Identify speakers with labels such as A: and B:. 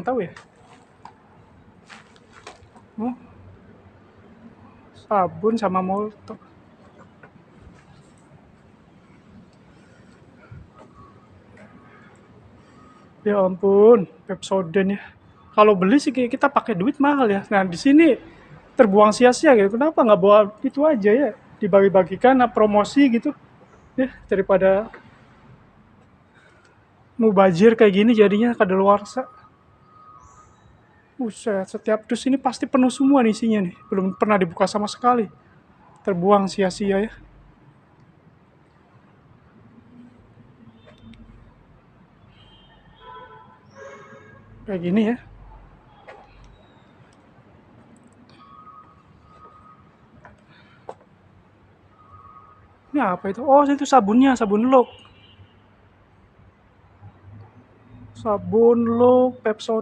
A: tahu ya. Oh, sabun sama molto. Ya ampun, Pepsodent ya. Kalau beli sih kayak kita pakai duit mahal ya. Nah di sini terbuang sia-sia gitu. Kenapa nggak bawa itu aja ya? Dibagi-bagikan, nah, promosi gitu. Ya daripada mubazir kayak gini jadinya kadaluarsa. Buset, setiap dus ini pasti penuh semua nih isinya nih. Belum pernah dibuka sama sekali. Terbuang sia-sia ya. Kayak gini ya. Ini apa itu? Oh, itu sabunnya, sabun look. Sabun look, Pepsodent.